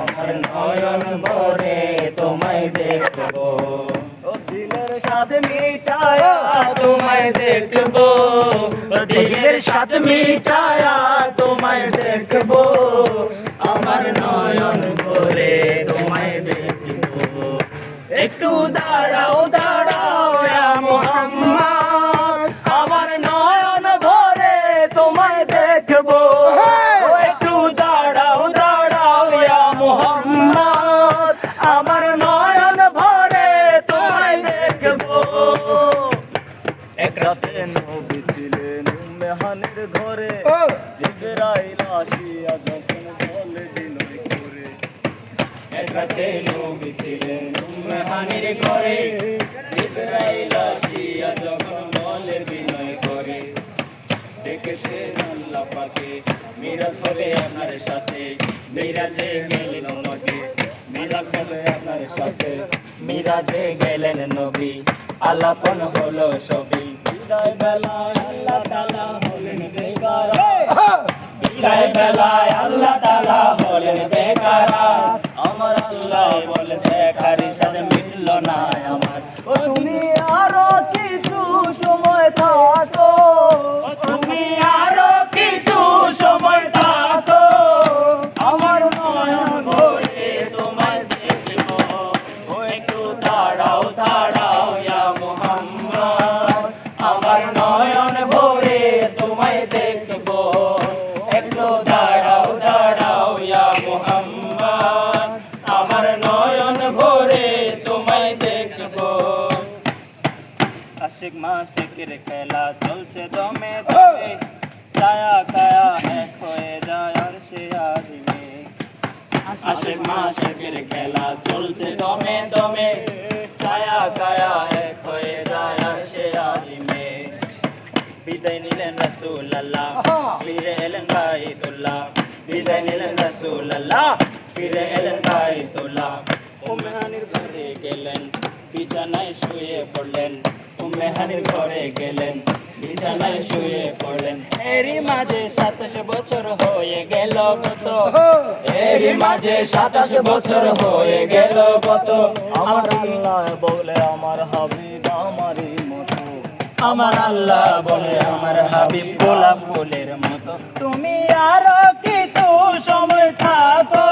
আমার নয়ন ভরে তোমায় দেখবো, ও দিলের স্বাদ মিটায়া তোমায় দেখবো, ও দিলের স্বাদ মিটায়া তোমায় দেখবো, আমার নয়ন ভরে তোমায় দেখবো। একটু দাঁড়াও দাঁড়াও ইয়া মুহাম্মদ, আমার নয়ন ভরে তোমায় দেখবো, একটু দাঁড়াও দাঁড়াও ইয়া মুহাম্মদ, আমার নয়ন ভরে তোমায় দেখবো। এক রাতে নবী ছিলেন উম্মে হানির ঘরে, জিবরাইল আসিয়া যখন বলে বিনয় করে। এক রাতে নবী ছিলেন উম্মে হানির ঘরে, জিবরাইল আসিয়া যখন বলে বিনয় করে। দেখেছেন আল্লাহ পাকে মিরাজ হবে আপনার সাথে, মিরাজে গেলেন নবী, মিরাজ হবে আপনার সাথে, মিরাজে গেলেন নবী, আলাপন হলো সবই। বিদায় বেলায় আল্লাহ তাআলা হলেন বেকার, বিদায় বেলায় আল্লাহ তাআলা হলেন বেকার, আমার আল্লাহ বলেন দেখার সাথ মিটলো না আমার। ও তুমি আরো কিছু সময় থাকো, তুমি আরো কিছু সময় থাকো, আমার নয়ন ভরে তোমায় দেখবো, ও একটু দাঁড়াও দাঁড়াও ইয়া মুহাম্মদ, আমার নয়ন ভরে তোমায় দেখবো, একটু দাঁড়াও দাঁড়াও ইয়া মুহাম্মদ, আমার নয়ন ভরে তোমায় দেখবো। আশিক মাশিকের খেলা চলছে দমে দমে, ছায়া কায়া এক হয়ে যায় আরশে আজিমে। আশিক মাশিকের খেলা চলছে দমে দমে, ছায়া কায়া এক হয়ে যায় আরশে আজিমে। বিদায় নিলেন রাসূলুল্লাহ, ফিরে এলেন বাইতুল্লাহ, বিদায় নিলেন রাসূলুল্লাহ, ফিরে এলেন বাইতুল্লাহ। উম্মে হানির ঘরে গেলেন, বিছানায় শুয়ে পড়লেন, উম্মে হানির ঘরে গেলেন, বিছানায় শুয়ে পড়লেন। এরই মাঝে 27 বছর হয়ে গেল কত, এরই মাঝে 27 বছর হয়ে গেল কত, আমার আল্লাহ বলে আমার হাবিব আমারই মতো, আমার আল্লাহ বলে আমার হাবিব গোলাপ ফুলের মতো। তুমি আরো কিছু সময় থাকো,